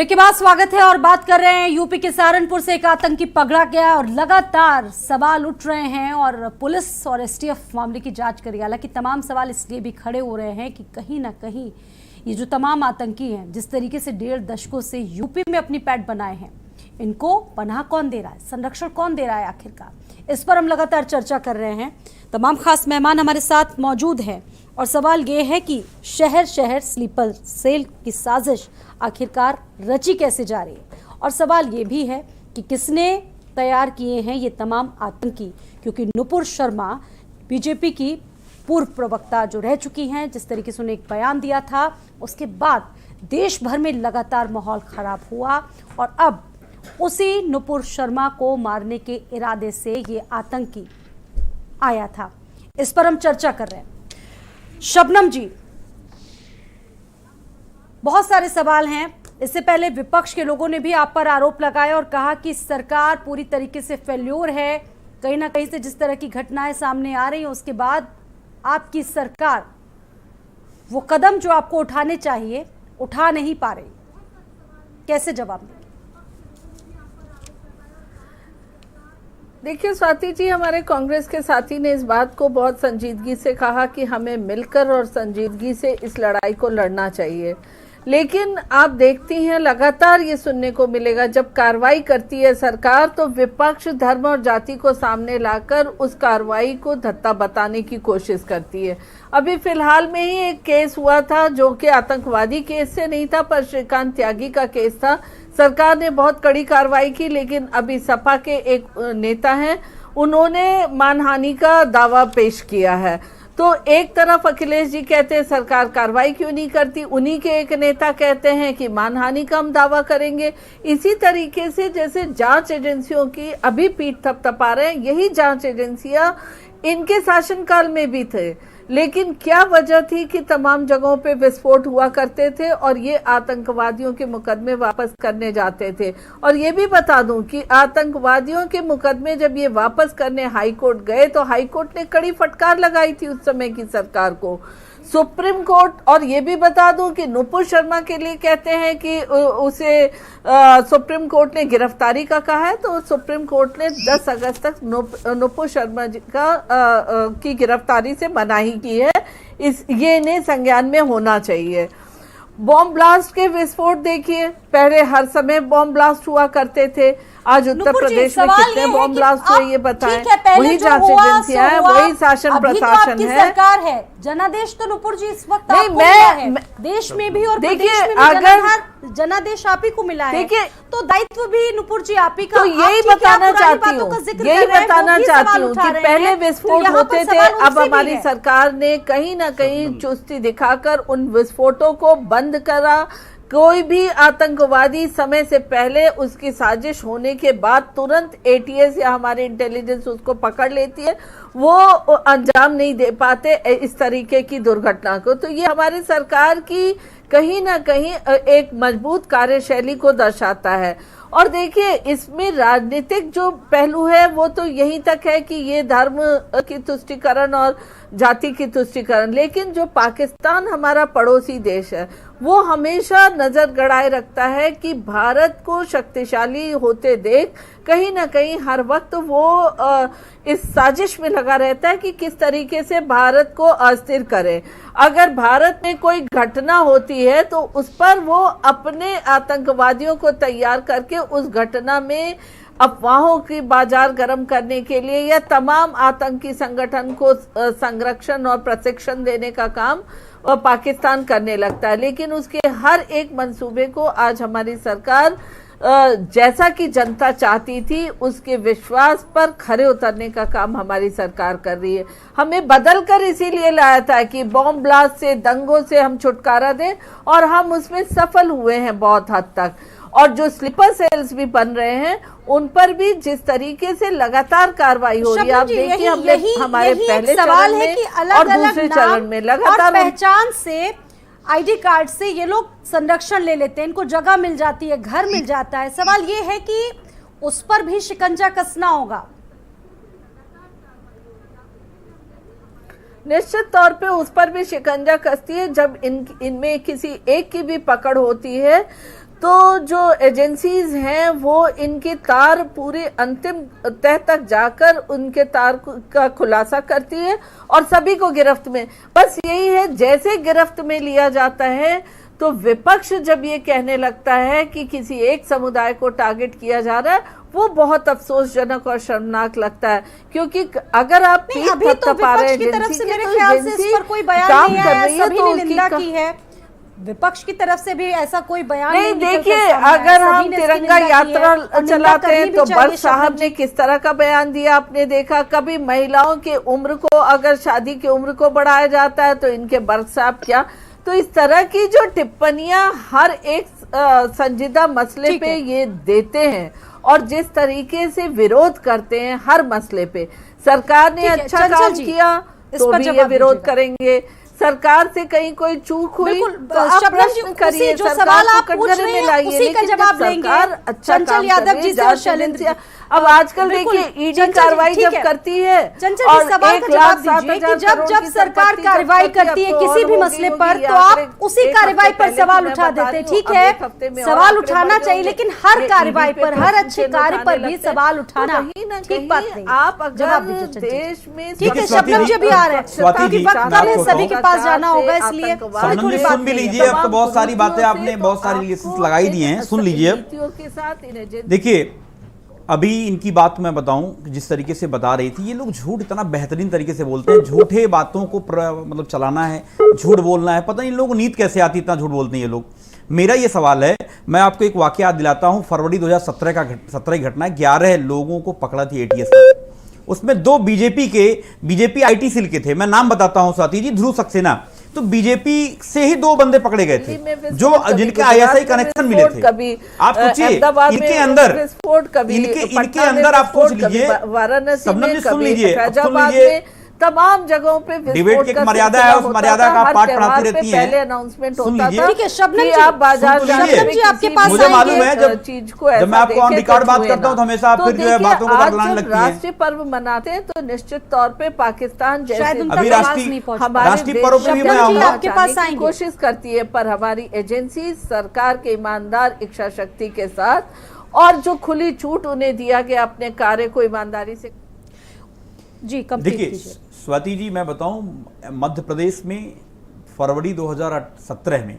Break के बाद स्वागत है और बात कर रहे हैं यूपी के सहारनपुर से एक आतंकी पकड़ा गया और लगातार सवाल उठ रहे हैं और पुलिस और एसटीएफ मामले की जांच कर रही है। हालांकि तमाम सवाल इसलिए भी खड़े हो रहे हैं कि कहीं ना कहीं ये जो तमाम आतंकी हैं, जिस तरीके से 1.5 दशकों से यूपी में अपनी पैठ बनाए हैं, इनको पनाह कौन दे रहा है, संरक्षण कौन दे रहा है आखिरकार, इस पर हम लगातार चर्चा कर रहे हैं। तमाम खास मेहमान हमारे साथ मौजूद हैं और सवाल ये है कि शहर शहर स्लीपर सेल की साजिश आखिरकार रची कैसे जा रही है, और सवाल ये भी है कि किसने तैयार किए हैं ये तमाम आतंकी, क्योंकि नुपुर शर्मा बीजेपी की पूर्व प्रवक्ता जो रह चुकी हैं, जिस तरीके से उन्हें एक बयान दिया था, उसके बाद देश भर में लगातार माहौल खराब हुआ और अब उसी नुपुर शर्मा को मारने के इरादे से ये आतंकी आया था। इस पर हम चर्चा कर रहे हैं। शबनम जी, बहुत सारे सवाल हैं। इससे पहले विपक्ष के लोगों ने भी आप पर आरोप लगाया और कहा कि सरकार पूरी तरीके से फेल्योर है। कहीं ना कहीं से जिस तरह की घटनाएं सामने आ रही हैं, उसके बाद आपकी सरकार वो कदम जो आपको उठाने चाहिए उठा नहीं पा रही। कैसे जवाब देंगे? देखिए स्वाति जी, हमारे कांग्रेस के साथी ने इस बात को बहुत संजीदगी से कहा कि हमें मिलकर और संजीदगी से इस लड़ाई को लड़ना चाहिए, लेकिन आप देखती हैं लगातार ये सुनने को मिलेगा, जब कार्रवाई करती है सरकार तो विपक्ष धर्म और जाति को सामने लाकर उस कार्रवाई को धत्ता बताने की कोशिश करती है। अभी फिलहाल में ही एक केस हुआ था जो कि आतंकवादी केस से नहीं था, पर श्रीकांत त्यागी का केस था। सरकार ने बहुत कड़ी कार्रवाई की, लेकिन अभी सपा के एक नेता हैं, उन्होंने मानहानि का दावा पेश किया है। तो एक तरफ अखिलेश जी कहते हैं सरकार कार्रवाई क्यों नहीं करती, उन्हीं के एक नेता कहते हैं कि मानहानि का हम दावा करेंगे। इसी तरीके से जैसे जांच एजेंसियों की अभी पीठ थपथपा रहे हैं, यही जांच एजेंसियां इनके शासनकाल में भी थे, लेकिन क्या वजह थी कि तमाम जगहों पे विस्फोट हुआ करते थे और ये आतंकवादियों के मुकदमे वापस करने जाते थे। और ये भी बता दूं कि आतंकवादियों के मुकदमे जब ये वापस करने हाई कोर्ट गए तो हाई कोर्ट ने कड़ी फटकार लगाई थी उस समय की सरकार को, सुप्रीम कोर्ट। और ये भी बता दूं कि नुपुर शर्मा के लिए कहते हैं कि उसे सुप्रीम कोर्ट ने गिरफ्तारी का कहा है, तो सुप्रीम कोर्ट ने 10 अगस्त तक नुपुर शर्मा जी की गिरफ्तारी से मनाही की है। ये इन्हें संज्ञान में होना चाहिए। बॉम्ब ब्लास्ट के विस्फोट देखिए, पहले हर समय बॉम्ब ब्लास्ट हुआ करते थे, आज उत्तर प्रदेश में कितने बॉम्ब ब्लास्ट हुए ये बताएं। वही जांच एजेंसियां हैं, वही शासन प्रशासन है, सरकार है। जनादेश तो नुपुर जी इस वक्त नहीं, मैं देश में भी और देखिए अगर जनादेश आप ही को मिला है, देखिए तो दायित्व भी नुपुर जी आप ही का। तो यही बताना चाहती हूँ कि पहले विस्फोट होते थे, अब हमारी सरकार ने कहीं ना कहीं चुस्ती दिखाकर उन विस्फोटों को बंद करा। कोई भी आतंकवादी समय से पहले उसकी साजिश होने के बाद तुरंत एटीएस या हमारी इंटेलिजेंस उसको पकड़ लेती है, वो अंजाम नहीं दे पाते इस तरीके की दुर्घटना को। तो ये हमारी सरकार की कहीं ना कहीं एक मजबूत कार्यशैली को दर्शाता है। और देखिए इसमें राजनीतिक जो पहलू है वो तो यहीं तक है कि ये धर्म की तुष्टीकरण और जाति की तुष्टीकरण, लेकिन जो पाकिस्तान हमारा पड़ोसी देश है वो हमेशा नजर गड़ाए रखता है कि भारत को शक्तिशाली होते देख कहीं ना कहीं हर वक्त वो इस साजिश में लगा रहता है कि किस तरीके से भारत को अस्थिर करे। अगर भारत में कोई घटना होती है तो उस पर वो अपने आतंकवादियों को तैयार करके उस घटना में अफवाहों की बाजार गर्म करने के लिए या तमाम आतंकी संगठन को संरक्षण और प्रशिक्षण देने का काम पाकिस्तान करने लगता है। लेकिन उसके हर एक मंसूबे को आज हमारी सरकार जैसा कि जनता चाहती थी उसके विश्वास पर खरे उतरने का काम हमारी सरकार कर रही है। हमें बदल कर इसीलिए लाया था कि बॉम्ब ब्लास्ट से, दंगों से हम छुटकारा दें, और हम उसमें सफल हुए हैं बहुत हद तक। और जो स्लीपर सेल्स भी बन रहे हैं उन पर भी जिस तरीके से लगातार कार्रवाई हो रही है, आप देखिए हमने हमारे पहले चरण में और दूसरे चरण में लगातार पहचान से, आईडी कार्ड से ये लोग संरक्षण ले लेते हैं, इनको जगह मिल जाती है, घर मिल जाता है। सवाल ये है कि उस पर भी शिकंजा कसना होगा। निश्चित तौर पे उस पर भी शिकंजा कसती है। जब इनमें किसी एक की भी पकड़ होती है तो जो एजेंसीज हैं वो इनकी तार पूरी अंतिम तह तक जाकर उनके तार का खुलासा करती है और सभी को गिरफ्त में, बस यही है, जैसे गिरफ्त में लिया जाता है तो विपक्ष जब ये कहने लगता है कि किसी एक समुदाय को टारगेट किया जा रहा है, वो बहुत अफसोसजनक और शर्मनाक लगता है। क्योंकि अगर आप अभी तो विपक्ष की तरफ से मेरे ख्याल से इस पर कोई बयान नहीं आया, सभी ने निंदा की है, विपक्ष की तरफ से भी ऐसा कोई बयान नहीं। देखिए, अगर हम तिरंगा यात्रा चलाते हैं तो बर्ग साहब ने किस तरह का बयान दिया आपने देखा। कभी महिलाओं की उम्र को, अगर शादी की उम्र को बढ़ाया जाता है तो इनके बर्ग साहब क्या। तो इस तरह की जो टिप्पणियां हर एक संजीदा मसले पे ये देते हैं और जिस तरीके से विरोध करते हैं हर मसले पे, सरकार ने अच्छा काम किया तो भी ये विरोध करेंगे, सरकार से कहीं कोई चूक हुई तो आप प्रश्न करिए, जो सवाल आप पूछ रहे हैं उसी का जवाब लेंगे। चंचल यादव जी से और शैलेंद्र, अब आजकल देखिए ईडी कार्रवाई जब करती है और सवाल का जवाब दीजिए कि जब सरकार कार्रवाई करती है किसी भी मसले पर तो आप उसी कार्रवाई पर सवाल उठा देते। ठीक है, सवाल उठाना चाहिए, लेकिन हर कार्रवाई पर, हर अच्छे कार्य पर भी सवाल उठाना ठीक बात नहीं। आप जवाब देश में, ठीक है, शबनम जी भी आ रहे हैं क्योंकि वक्त कम है, सभी के पास जाना होगा, इसलिए सुन भी लीजिए। अब तो बहुत सारी बातें आपने बहुत सारी लिस्ट लगाई दी हैं, सुन लीजिए। देखिए, अभी इनकी बात मैं बताऊं, जिस तरीके से बता रही थी, ये लोग झूठ इतना बेहतरीन तरीके से बोलते हैं, झूठे बातों को मतलब चलाना है, झूठ बोलना है, पता नहीं इन लोगों को नींद कैसे आती, इतना झूठ बोलते हैं ये लोग। मेरा ये सवाल है, मैं आपको एक वाकया याद दिलाता हूं, फरवरी 2017 की घटना है। 11 लोगों को पकड़ा थी एटीएस ने, उसमें 2 बीजेपी आईटी सेल के थे। मैं नाम बताता हूं स्वाति जी, ध्रुव सक्सेना, तो बीजेपी से ही 2 बंदे पकड़े गए थे जो जिनके आईएसआई कनेक्शन मिले थे। आप सोचिए, इनके अंदर आप सोच लीजिए, सबने सुन लीजिए, तमाम जगहों पे डिबेट की एक मर्यादा है, उस मर्यादा का आप पाठ पढ़ाती रहती हैं। पहले अनाउंसमेंट होता था। ठीक है, शबनम जी आप बाजार आपके पास मुझे मालूम है, जब मैं आपको ऑन रिकॉर्ड बात करता हूं तो हमेशा आप फिर जो है बातों को बदलाने लगती हैं। राष्ट्रीय पर्व मनाते हैं तो निश्चित तौर पे पाकिस्तान जैसे अभी राष्ट्रीय पर्व पे भी मैं आऊंगा, आपके पास कोशिश करती है, पर हमारी एजेंसी सरकार के ईमानदार इच्छा शक्ति के साथ और जो खुली छूट उन्हें दिया गया अपने कार्य को ईमानदारी से। जी देखिए स्वाति जी, मैं बताऊं, मध्य प्रदेश में फरवरी 2017 में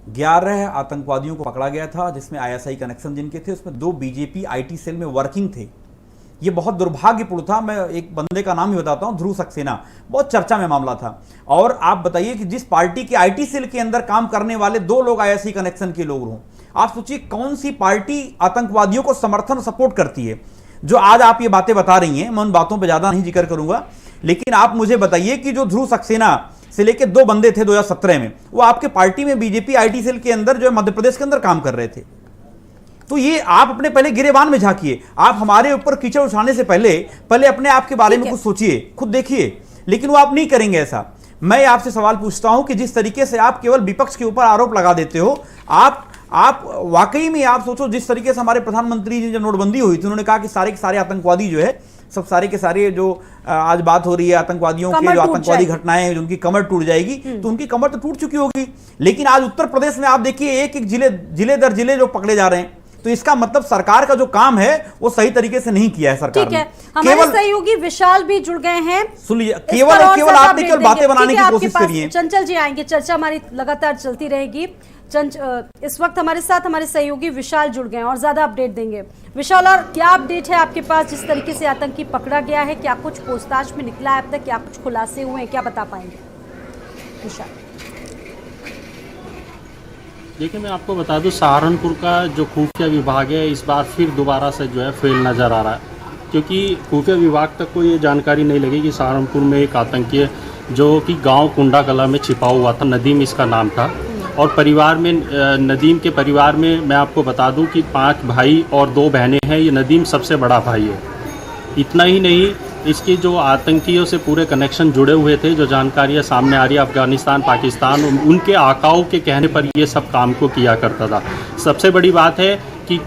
11 आतंकवादियों को पकड़ा गया था, जिसमें आईएसआई कनेक्शन जिनके थे, उसमें 2 बीजेपी आईटी सेल में वर्किंग थे। ये बहुत दुर्भाग्यपूर्ण था। मैं एक बंदे का नाम ही बताता हूं, ध्रुव सक्सेना, बहुत चर्चा में मामला था। और आप बताइए कि जिस पार्टी के आईटी सेल के अंदर काम करने वाले 2 लोग आईएसआई कनेक्शन के लोग हों, आप सोचिए कौन सी पार्टी आतंकवादियों को समर्थन सपोर्ट करती है। जो आज आप ये बातें बता रही हैं, मैं उन बातों पर ज्यादा नहीं जिक्र करूंगा, लेकिन आप मुझे बताइए कि जो ध्रुव सक्सेना से लेके 2 बंदे थे 2017 में, वो आपके पार्टी में बीजेपी आईटी सेल के अंदर जो है मध्य प्रदेश के अंदर काम कर रहे थे। तो ये आप अपने पहले गिरेबान में झांकिए, आप हमारे ऊपर कीचड़ उछालने से पहले अपने आप के बारे में कुछ सोचिए, खुद देखिए, लेकिन वो आप नहीं करेंगे ऐसा। मैं आपसे सवाल पूछता हूं कि जिस तरीके से आप केवल विपक्ष के ऊपर आरोप लगा देते हो, आप वाकई में आप सोचो, जिस तरीके से हमारे प्रधानमंत्री जी जब नोटबंदी हुई थी, उन्होंने कहा कि सारे के सारे आतंकवादी जो है, सब सारे के सारे जो आज बात हो रही है आतंकवादियों के, जो आतंकवादी घटनाएं हैं, जो उनकी कमर टूट जाएगी, तो उनकी कमर तो टूट चुकी होगी। लेकिन आज उत्तर प्रदेश में आप देखिए, एक जिले दर जिले जो पकड़े जा रहे हैं, तो इसका मतलब सरकार का जो काम है वो सही तरीके से नहीं किया है सरकार ने। ठीक है, हमारे सहयोगी विशाल भी जुड़ गए हैं। सुन लीजिए, केवल आपने केवल बातें बनाने की कोशिश करी है। चंचल जी आएंगे, चर्चा हमारी लगातार चलती रहेगी। इस वक्त हमारे साथ हमारे सहयोगी विशाल जुड़ गए हैं और ज्यादा अपडेट देंगे। विशाल, और क्या अपडेट है आपके पास, जिस तरीके से आतंकी पकड़ा गया है, क्या कुछ पूछताछ में निकला है अब तक, क्या कुछ खुलासे हुए हैं, क्या बता पाएंगे विशाल? देखिए, मैं आपको बता दूं, सहारनपुर का जो खुफिया विभाग है इस बार फिर दोबारा से जो है फेल नज़र आ रहा है, क्योंकि खुफिया विभाग तक को ये जानकारी नहीं लगी कि सहारनपुर में एक आतंकी जो कि गांव कुंडा कला में छिपा हुआ था, नदीम इसका नाम था। और परिवार में, नदीम के परिवार में मैं आपको बता दूं कि 5 भाई और 2 बहनें हैं। ये नदीम सबसे बड़ा भाई है। इतना ही नहीं, इसके जो आतंकियों से पूरे कनेक्शन जुड़े हुए थे, जो जानकारियाँ सामने आ रही है, अफगानिस्तान, पाकिस्तान, उनके आकाओं के कहने पर ये सब काम को किया करता था। सबसे बड़ी बात है कि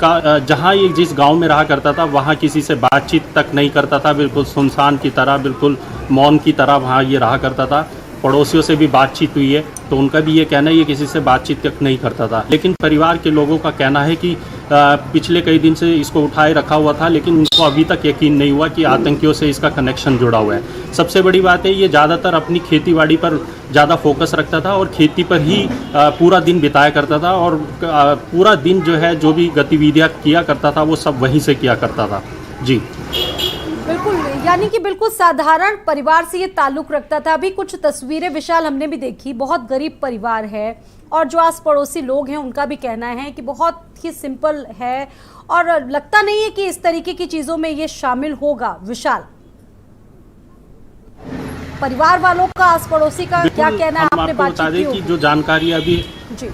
जहाँ ये जिस गांव में रहा करता था, वहाँ किसी से बातचीत तक नहीं करता था, बिल्कुल सुनसान की तरह, बिल्कुल मौन की तरह वहाँ ये रहा करता था। पड़ोसियों से भी बातचीत हुई है तो उनका भी ये कहना है ये किसी से बातचीत तक नहीं करता था। लेकिन परिवार के लोगों का कहना है कि पिछले कई दिन से इसको उठाए रखा हुआ था, लेकिन उनको अभी तक यकीन नहीं हुआ कि आतंकियों से इसका कनेक्शन जुड़ा हुआ है। सबसे बड़ी बात है ये ज़्यादातर अपनी खेतीबाड़ी पर ज़्यादा फोकस रखता था और खेती पर ही पूरा दिन बिताया करता था और पूरा दिन जो है जो भी गतिविधियाँ किया करता था वो सब वहीं से किया करता था। जी बिल्कुल, यानी कि बिल्कुल साधारण परिवार से ये ताल्लुक रखता था। अभी कुछ तस्वीरें विशाल हमने भी देखी, बहुत गरीब परिवार है और जो आस पड़ोसी लोग हैं उनका भी कहना है कि बहुत ही सिंपल है और लगता नहीं है कि इस तरीके की चीजों में ये शामिल होगा। विशाल, परिवार वालों का, आस पड़ोसी का क्या कहना है? आपने बातचीत की? जो जानकारी अभी जी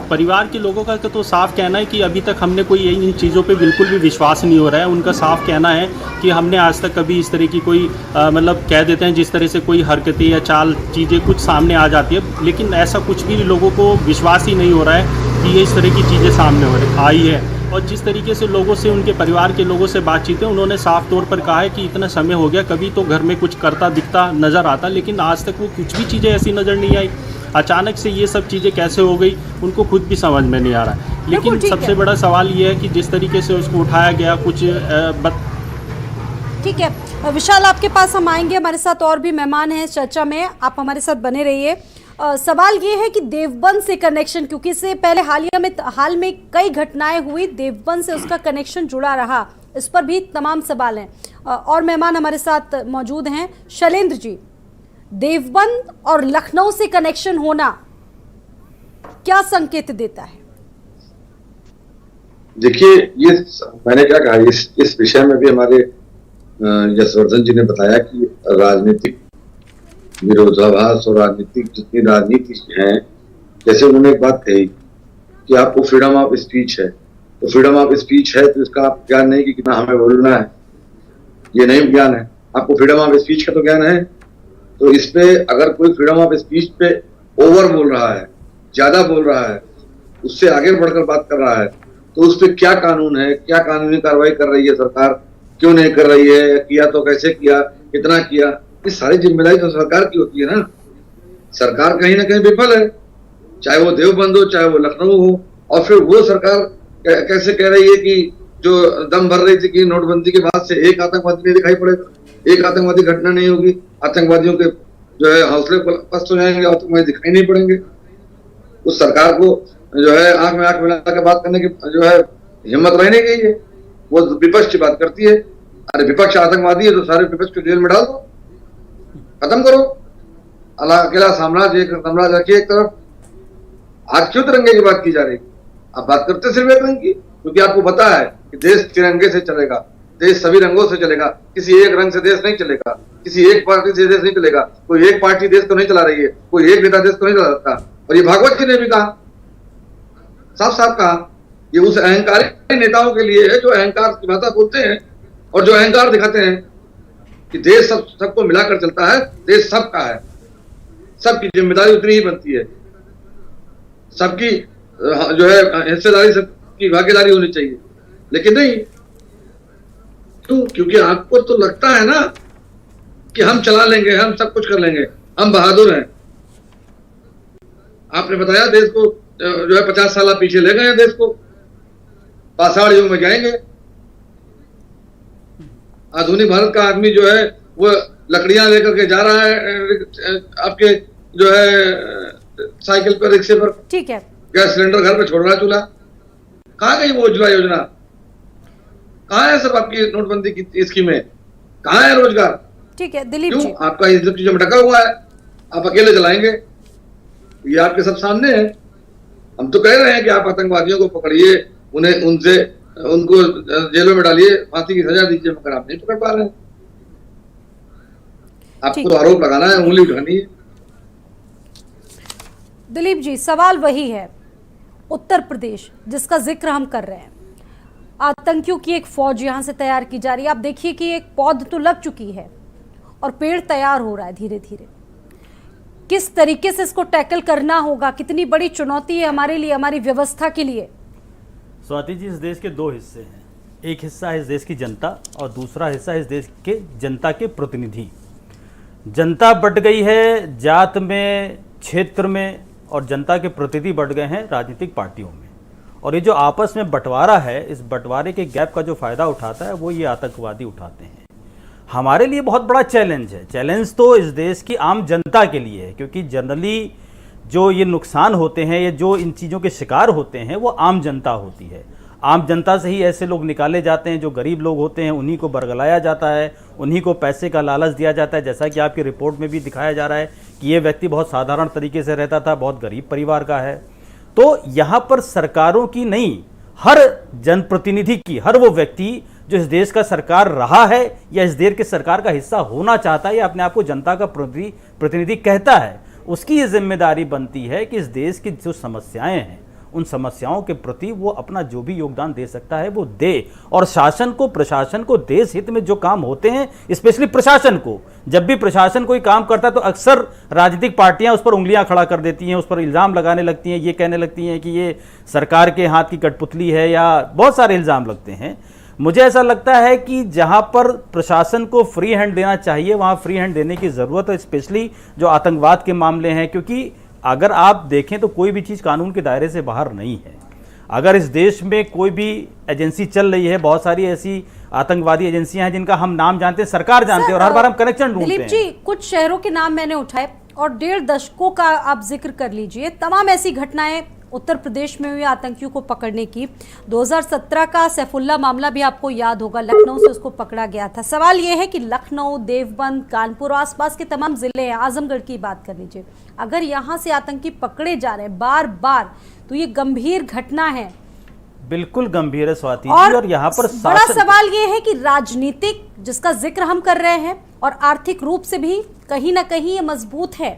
परिवार के लोगों का तो साफ कहना है कि अभी तक हमने कोई इन चीज़ों पे बिल्कुल भी विश्वास नहीं हो रहा है। उनका साफ कहना है कि हमने आज तक कभी इस तरह की कोई मतलब कह देते हैं जिस तरह से कोई हरकतें या चाल चीज़ें कुछ सामने आ जाती है, लेकिन ऐसा कुछ भी लोगों को विश्वास ही नहीं हो रहा है कि ये इस तरह की चीज़ें सामने आई है। और जिस तरीके से लोगों से, उनके परिवार के लोगों से बातचीत है, उन्होंने साफ तौर पर कहा है कि इतना समय हो गया, कभी तो घर में कुछ करता दिखता नज़र आता, लेकिन आज तक वो कुछ भी चीज़ें ऐसी नज़र नहीं आई। अचानक से ये सब चीज़ें कैसे हो गई उनको खुद भी समझ में नहीं आ रहा है। लेकिन सबसे बड़ा सवाल ये है कि जिस तरीके से उसको उठाया गया कुछ ठीक है विशाल, आपके पास हम आएंगे, हमारे साथ और भी मेहमान हैं चर्चा में, आप हमारे साथ बने रहिए। सवाल ये है कि देवबंद से कनेक्शन, क्योंकि इससे पहले हाल में कई घटनाएं हुई, देवबंद से उसका कनेक्शन जुड़ा रहा, इस पर भी तमाम सवाल हैं। और मेहमान हमारे साथ मौजूद हैं। शैलेंद्र जी, देवबंद और लखनऊ से कनेक्शन होना क्या संकेत देता है? देखिए, ये मैंने क्या कहा, इस विषय में भी हमारे यशवर्धन जी ने बताया कि राजनीतिक विरोधाभास और राजनीतिक जितनी राजनीति है, जैसे उन्होंने एक बात कही कि आपको फ्रीडम ऑफ स्पीच है, तो फ्रीडम ऑफ स्पीच है तो इसका आप ज्ञान नहीं कि कितना हमें बोलना है, ये नहीं ज्ञान है। आपको फ्रीडम ऑफ स्पीच का तो ज्ञान है। तो इस पे अगर कोई फ्रीडम ऑफ स्पीच पे ओवर बोल रहा है, ज्यादा बोल रहा है, उससे आगे बढ़कर बात कर रहा है, तो उस पे क्या कानून है, क्या कानूनी कार्रवाई कर रही है सरकार, क्यों नहीं कर रही है, किया तो कैसे किया, कितना किया, ये सारी जिम्मेदारी तो सरकार की होती है ना। सरकार कहीं ना कहीं विफल है, चाहे वो देवबंद हो, चाहे वो लखनऊ हो। और फिर वो सरकार कैसे कह रही है कि जो दम भर रही थी कि नोटबंदी के बाद से एक आतंकवादी नहीं दिखाई पड़ेगा, एक आतंकवादी घटना नहीं होगी, आतंकवादियों के जो है हौसले पस्त हो जाएंगे, आतंकवादी दिखाई नहीं पड़ेंगे। उस सरकार को जो है आंख में आंख मिला के बात करने की जो है हिम्मत रहने गई है, वो विपक्ष की बात करती है। अरे विपक्ष आतंकवादी है तो सारे विपक्ष को जेल में डाल दो, खत्म करो, अकेला साम्राज्य रखिए एक तरफ। आज क्यों तिरंगे की बात की जा रही? आप बात करते सिर्फ एक रंग की, क्योंकि आपको पता है कि देश तिरंगे से चलेगा, देश सभी रंगों से चलेगा, किसी एक रंग से देश नहीं चलेगा, किसी एक पार्टी से देश नहीं चलेगा। कोई एक पार्टी देश को नहीं चला रही है, कोई एक नेता देश को नहीं चला सकता। और ये भागवत जी ने भी कहा, साफ साफ कहा, ये उस अहंकारी नेताओं के लिए है जो अहंकार की भाषा बोलते हैं और जो अहंकार दिखाते हैं कि देश सबको मिलाकर चलता है, देश सबका है, सबकी जिम्मेदारी उतनी ही बनती है, सबकी जो है हिस्सेदारी, सबकी भागीदारी होनी चाहिए। लेकिन नहीं, क्यों? क्योंकि आपको तो लगता है ना कि हम चला लेंगे, हम सब कुछ कर लेंगे, हम बहादुर हैं। आपने बताया देश को जो है 50 साल पीछे ले गए, देश को पाषाण युग में जाएंगे। आधुनिक भारत का आदमी जो है वो लकड़ियां लेकर के जा रहा है आपके जो है साइकिल पर, रिक्शे पर, ठीक है, गैस सिलेंडर घर पे छोड़ रहा है चूल्हा। कहाँ गई वो उज्ज्वला योजना? कहाँ है सब आपकी नोटबंदी की स्कीमें? कहाँ है रोजगार? ठीक है दिलीप जी, आपका ये सब चीजों में ढका हुआ है, आप अकेले चलाएंगे, ये आपके सब सामने है। हम तो कह रहे हैं कि आप आतंकवादियों को पकड़िए, उनको जेलों में डालिए, फांसी की सजा दीजिए, मगर आप नहीं पकड़ पा रहे हैं। आपको तो आरोप लगाना है, उंगली उठानी है। दिलीप जी, सवाल वही है, उत्तर प्रदेश जिसका जिक्र हम कर रहे हैं, आतंकियों की एक फौज यहां से तैयार की जा रही है। आप देखिए कि एक पौध तो लग चुकी है और पेड़ तैयार हो रहा है धीरे धीरे। किस तरीके से इसको टैकल करना होगा, कितनी बड़ी चुनौती है हमारे लिए, हमारी व्यवस्था के लिए? स्वाति जी, इस देश के दो हिस्से हैं, एक हिस्सा है इस देश की जनता और दूसरा हिस्सा है इस देश के जनता के प्रतिनिधि। जनता बट गई है जात में, क्षेत्र में, और जनता के प्रतिनिधि बढ़ गए हैं राजनीतिक पार्टियों में। और ये जो आपस में बंटवारा है, इस बंटवारे के गैप का जो फायदा उठाता है वो ये आतंकवादी उठाते हैं। हमारे लिए बहुत बड़ा चैलेंज है। चैलेंज तो इस देश की आम जनता के लिए है, क्योंकि जनरली जो ये नुकसान होते हैं, ये जो इन चीज़ों के शिकार होते हैं, वो आम जनता होती है। आम जनता से ही ऐसे लोग निकाले जाते हैं, जो गरीब लोग होते हैं उन्हीं को बरगलाया जाता है, उन्हीं को पैसे का लालच दिया जाता है। जैसा कि आपकी रिपोर्ट में भी दिखाया जा रहा है कि ये व्यक्ति बहुत साधारण तरीके से रहता था, बहुत गरीब परिवार का है। तो यहाँ पर सरकारों की नहीं, हर जनप्रतिनिधि की, हर वो व्यक्ति जो इस देश का सरकार रहा है या इस देश के सरकार का हिस्सा होना चाहता है या अपने आप को जनता का प्रतिनिधि कहता है, उसकी ये जिम्मेदारी बनती है कि इस देश की जो समस्याएं हैं उन समस्याओं के प्रति वो अपना जो भी योगदान दे सकता है वो दे। और शासन को, प्रशासन को, देश हित में जो काम होते हैं, स्पेशली प्रशासन को, जब भी प्रशासन कोई काम करता है तो अक्सर राजनीतिक पार्टियां उस पर उंगलियां खड़ा कर देती हैं, उस पर इल्ज़ाम लगाने लगती हैं, ये कहने लगती हैं कि ये सरकार के हाथ की कठपुतली है, या बहुत सारे इल्ज़ाम लगते हैं। मुझे ऐसा लगता है कि जहां पर प्रशासन को फ्री हैंड देना चाहिए वहां फ्री हैंड देने की ज़रूरत है, स्पेशली जो आतंकवाद के मामले हैं। क्योंकि अगर आप देखें तो कोई भी चीज़ कानून के दायरे से बाहर नहीं है। अगर इस देश में कोई भी एजेंसी चल रही है, बहुत सारी ऐसी आतंकवादी एजेंसियां हैं जिनका हम नाम जानते हैं, सरकार जानते हैं, और हर बार हम कनेक्शन ढूंढते हैं। दिलीप जी, कुछ शहरों के नाम मैंने उठाए और 1.5 दशकों का आप जिक्र कर लीजिए। तमाम ऐसी घटनाएं उत्तर प्रदेश में हुई आतंकियों को पकड़ने की। 2017 का सैफुल्ला मामला भी आपको याद होगा, लखनऊ से उसको पकड़ा गया था। सवाल यह है कि लखनऊ, देवबंद, कानपुर, आसपास के तमाम जिले हैं, आजमगढ़ की बात कर लीजिए, अगर यहाँ से आतंकी पकड़े जा रहे हैं बार बार तो ये गंभीर घटना है। बिल्कुल गंभीर है स्वाति जी। और यहाँ पर बड़ा सवाल ये है कि राजनीतिक, जिसका जिक्र हम कर रहे हैं, और आर्थिक रूप से भी कहीं ना कहीं ये मजबूत है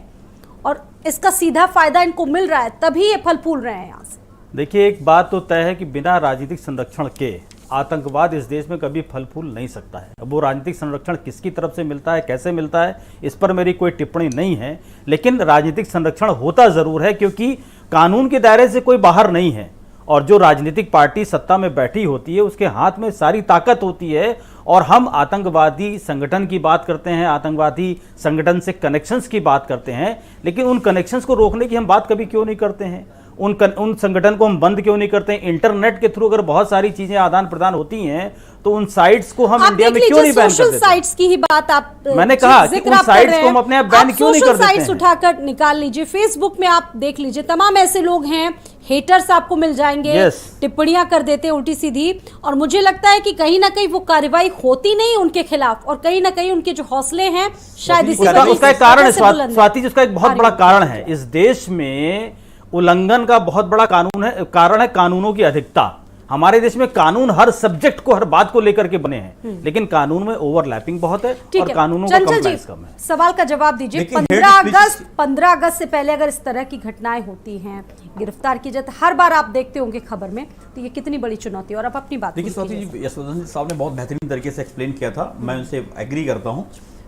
और इसका सीधा फायदा इनको मिल रहा है, तभी ये फल फूल रहे हैं यहाँ से। देखिए, एक बात तो तय है कि बिना राजनीतिक संरक्षण के आतंकवाद इस देश में कभी फल फूल नहीं सकता है। अब वो राजनीतिक संरक्षण किसकी तरफ से मिलता है, कैसे मिलता है, इस पर मेरी कोई टिप्पणी नहीं है, लेकिन राजनीतिक संरक्षण होता ज़रूर है, क्योंकि कानून के दायरे से कोई बाहर नहीं है। और जो राजनीतिक पार्टी सत्ता में बैठी होती है उसके हाथ में सारी ताकत होती है। और हम आतंकवादी संगठन की बात करते हैं, आतंकवादी संगठन से कनेक्शंस की बात करते हैं, लेकिन उन कनेक्शंस को रोकने की हम बात कभी क्यों नहीं करते हैं? उन संगठन को हम बंद क्यों नहीं करते हैं? इंटरनेट के थ्रू अगर बहुत सारी चीजें आदान प्रदान होती हैं तो उन साइट्स को हम इंडिया में क्यों नहीं बैन करते? साइट्स की ही बात आप, मैंने कहा कि उन साइट्स को हम अपने आप बैन क्यों नहीं कर देते हैं? साइट्स उठाकर निकाल लीजिए, फेसबुक में आप देख लीजिए, तमाम ऐसे लोग हैं, हेटर्स आपको मिल जाएंगे, टिप्पणियां कर देते हैं उल्टी सीधी। और मुझे लगता है कि कहीं ना कहीं वो कार्रवाई होती नहीं उनके खिलाफ, और कहीं ना कहीं उनके जो हौसले हैं शायद उसका एक कारण है स्वाति जी, उसका एक बहुत बड़ा कारण है। इस देश में उल्लंघन का बहुत बड़ा कारण है कानूनों की अधिकता। हमारे देश में कानून हर सब्जेक्ट को, हर बात को लेकर के बने हैं, लेकिन कानून में ओवरलैपिंग बहुत है और कानूनों का कंप्लायंस कम है। सवाल का जवाब दीजिए। 15 अगस्त से पहले अगर इस तरह की घटनाएं होती हैं, गिरफ्तार की जाती, हर बार आप देखते होंगे खबर में, तो ये कितनी बड़ी चुनौती है। और आप अपनी बात देखिए स्वाति जी, यशवर्धन साहब ने बहुत बेहतरीन तरीके से एक्सप्लेन किया था, मैं उनसे एग्री करता हूँ।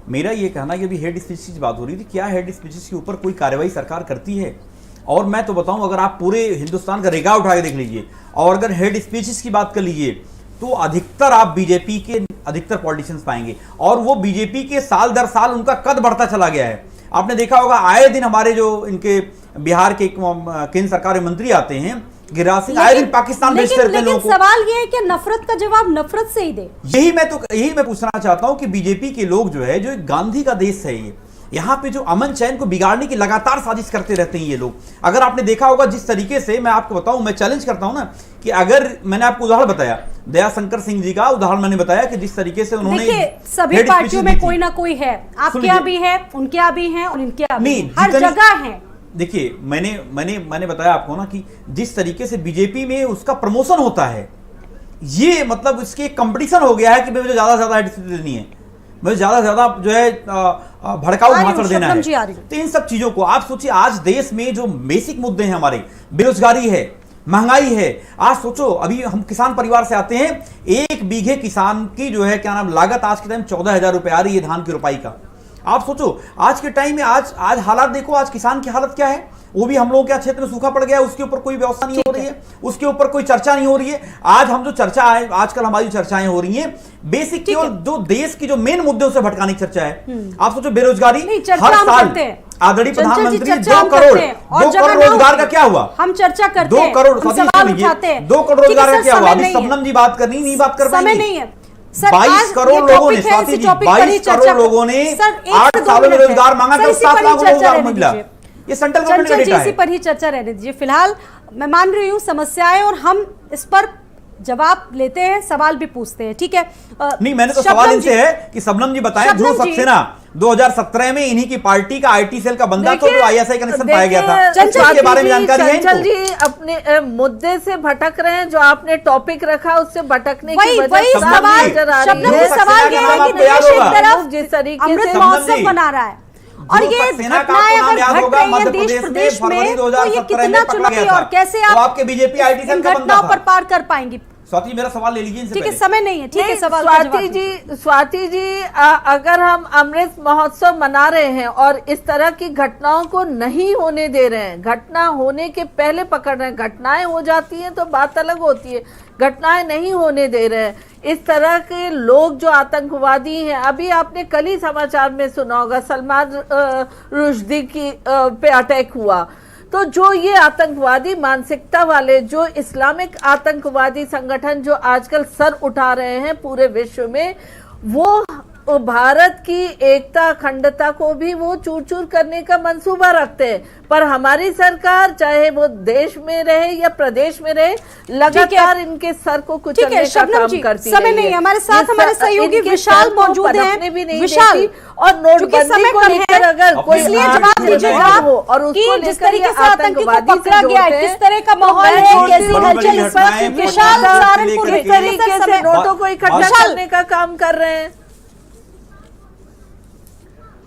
मेरा ये कहना कि अभी हेड स्पीच की बात हो रही थी, क्या हेड स्पीच के ऊपर कोई कार्रवाई सरकार करती है? और मैं तो बताऊं, अगर आप पूरे हिंदुस्तान का रेखा उठा के देख लीजिए और अगर हेड स्पीचेस की बात कर लीजिए तो अधिकतर आप बीजेपी के अधिकतर पॉलिटिशियंस पाएंगे, और वो बीजेपी के साल दर साल उनका कद बढ़ता चला गया है। आपने देखा होगा आए दिन हमारे जो इनके बिहार के केंद्र सरकार में मंत्री आते हैं, गिरिराज सिंह आए दिन पाकिस्तान भेजते रहते हैं लोगों को। सवाल ये है कि नफरत का जवाब नफरत से ही दे। यही मैं पूछना चाहता हूं कि बीजेपी के लोग जो है, जो गांधी का देश है, ये यहाँ पे जो अमन चैन को बिगाड़ने की लगातार साजिश करते रहते हैं ये लोग। अगर आपने देखा होगा जिस तरीके से, मैं आपको बताऊं, मैं चैलेंज करता हूं ना, कि अगर मैंने आपको उदाहरण बताया, दयाशंकर सिंह जी का उदाहरण मैंने बताया कि जिस तरीके से उन्होंने, सभी पार्टियों में कोई ना कोई है, आपके यहाँ भी है, उनके यहाँ भी है, और इनके यहाँ भी है, हर जगह है। देखिए, मैंने बताया आपको ना कि जिस तरीके से बीजेपी में उसका प्रमोशन होता है, ये मतलब इसके कंपटीशन हो गया है कि मुझे ज्यादा से ज्यादा हेड देनी है, मुझे ज्यादा से ज्यादा जो है भड़काऊ भाषण देना है। तो इन सब चीजों को आप सोचिए, आज देश में जो बेसिक मुद्दे हैं हमारे, बेरोजगारी है, महंगाई है। आज सोचो, अभी हम किसान परिवार से आते हैं, 1 बीघे किसान की जो है क्या नाम लागत आज के टाइम 14,000 रुपए आ रही है धान की रोपाई का। आप सोचो आज के टाइम में, आज हालात देखो, आज किसान की हालत क्या है। वो भी हम लोगों के क्षेत्र में सूखा पड़ गया है, उसके ऊपर कोई व्यवस्था नहीं हो रही है, उसके ऊपर कोई चर्चा नहीं हो रही है। आज हम जो चर्चा है, आजकल हमारी चर्चाएं हो रही हैं बेसिक केवल जो देश की जो मेन मुद्दों से भटकाने की चर्चा है। आप सोचो बेरोजगारी, हर साल आदरणीय प्रधानमंत्री 2 करोड़ रोजगार का क्या हुआ? हम चर्चा करते 2 करोड़ 2 करोड़ रोजगार का क्या हुआ? अभी शबनम जी बात करनी नहीं, बात कर पाएंगे नहीं है। 22 करोड़ लोगों ने, स्वाति जी 22 करोड़ लोगों ने 8 सालों में रोजगार मांगा, तो 7 लाख रोजगार मिला। ये सेंट्रल गवर्नमेंट का डेटा है। इसी पर ही चर्चा रहने दीजिए। फिलहाल मैं मान रही हूँ समस्याएं, और हम इस पर जवाब लेते हैं, सवाल भी पूछते हैं, ठीक है? नहीं, मैंने तो सवाल इनसे है कि शबनम जी बताएं, ध्रुव सक्सेना 2017 में इन्हीं की पार्टी का आईटी सेल का बंदा तो ISI कनेक्शन पाया गया था, इसके बारे में जानकारी है? चंचल जी अपने मुद्दे से भटक रहे हैं, जो आपने टॉपिक रखा उससे भटकने की वजह सवाल नजर आ रही है। सवाल ये है कि देश एक तरफ जिस तरीके अमृत से महोत्सव मना रहा है, और ये घटनाएं अगर घट रही हैं देश प्रदेश में, तो ये कितना चुनौती, और कैसे आप आपके बीजेपी आईटी सेल का घटनाओं पर पार कर पाएंगी? स्वाति मेरा सवाल ले लीजिए, ठीक है, समय नहीं है, ठीक है, सवाल स्वाति जी अगर हम अमृत महोत्सव मना रहे हैं और इस तरह की घटनाओं को नहीं होने दे रहे हैं, घटना होने के पहले पकड़ रहे हैं, घटनाएं हो जाती हैं तो बात अलग होती है, घटनाएं नहीं होने दे रहे हैं, इस तरह के लोग जो आतंकवादी हैं, अभी आपने कल ही समाचार में सुना होगा सलमान रुश्दी की पे अटैक हुआ, तो जो ये आतंकवादी मानसिकता वाले, जो इस्लामिक आतंकवादी संगठन जो आजकल सर उठा रहे हैं पूरे विश्व में, वो भारत की एकता अखंडता को भी वो चूर चूर करने का मंसूबा रखते हैं। पर हमारी सरकार, चाहे वो देश में रहे या प्रदेश में रहे, लगातार इनके सर को कुचलने का काम करती है। समय नहीं है, हमारे साथ हमारे सहयोगी विशाल मौजूद हैं। विशाल, और नोटबंदी को लेकर अगर कोई जवाब दीजिएगा हो और उसको जिस तरीके से आतंकवादी पकड़ा गया है, किस तरह का माहौल है, कैसी हलचल इस पर विशाल सहारनपुर किस तरीके से नोटों को इकट्ठा करने का काम कर रहे हैं,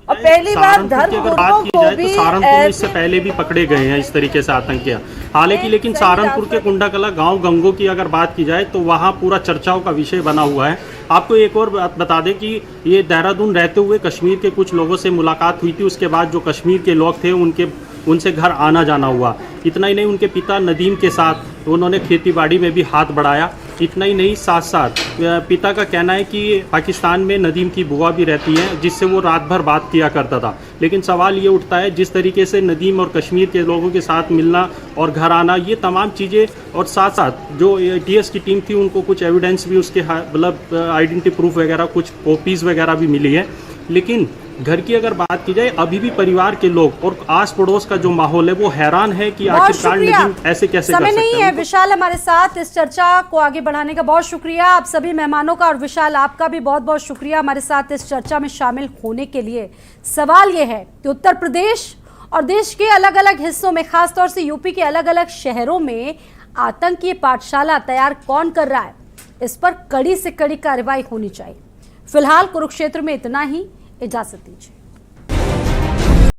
और पहली बार धर्मगुरुओं को भी सहारनपुर में इससे पहले भी पकड़े गए हैं इस तरीके से आतंकियां, हालांकि लेकिन सहारनपुर के कुंडाकला गांव गंगो की अगर बात की जाए तो वहां पूरा चर्चाओं का विषय बना हुआ है। आपको एक और बात बता दें कि ये देहरादून रहते हुए कश्मीर के कुछ लोगों से मुलाकात हुई थी, उसके बाद जो कश्मीर के लोग थे उनसे घर आना जाना हुआ। इतना ही नहीं, उनके पिता नदीम के साथ उन्होंने खेतीबाड़ी में भी हाथ बढ़ाया। इतना ही नहीं, साथ साथ पिता का कहना है कि पाकिस्तान में नदीम की बुआ भी रहती है, जिससे वो रात भर बात किया करता था। लेकिन सवाल ये उठता है, जिस तरीके से नदीम और कश्मीर के लोगों के साथ मिलना और घर आना, ये तमाम चीज़ें, और साथ साथ जो ATS की टीम थी उनको कुछ एविडेंस भी, उसके मतलब आइडेंटिटी प्रूफ वगैरह, कुछ कॉपीज़ वगैरह भी मिली है। लेकिन घर की अगर बात की जाए, अभी भी परिवार के लोग और आस पड़ोस का जो माहौल है वो हैरान है कि आखिरकार नदीम ऐसे कैसे कर सकते हैं। समय नहीं है विशाल हमारे साथ इस चर्चा को आगे बढ़ाने का, बहुत शुक्रिया आप सभी मेहमानों का, और विशाल आपका भी बहुत बहुत शुक्रिया हमारे साथ इस चर्चा में शामिल होने के लिए। सवाल ये है कि उत्तर प्रदेश और देश के अलग अलग हिस्सों में, खासतौर से यूपी के अलग अलग शहरों में आतंकी पाठशाला तैयार कौन कर रहा है, इस पर कड़ी से कड़ी कार्रवाई होनी चाहिए। फिलहाल कुरुक्षेत्र में इतना ही, इजाजत दीजिए।